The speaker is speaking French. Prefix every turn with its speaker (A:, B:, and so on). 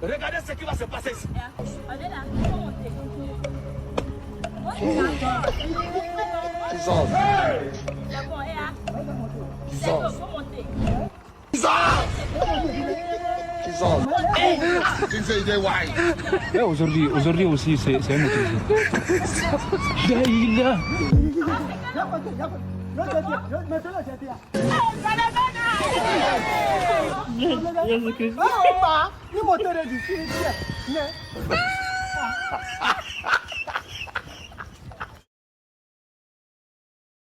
A: Regardez ce qui va se passer ici.
B: Aujourd'hui aussi, c'est un autre jour.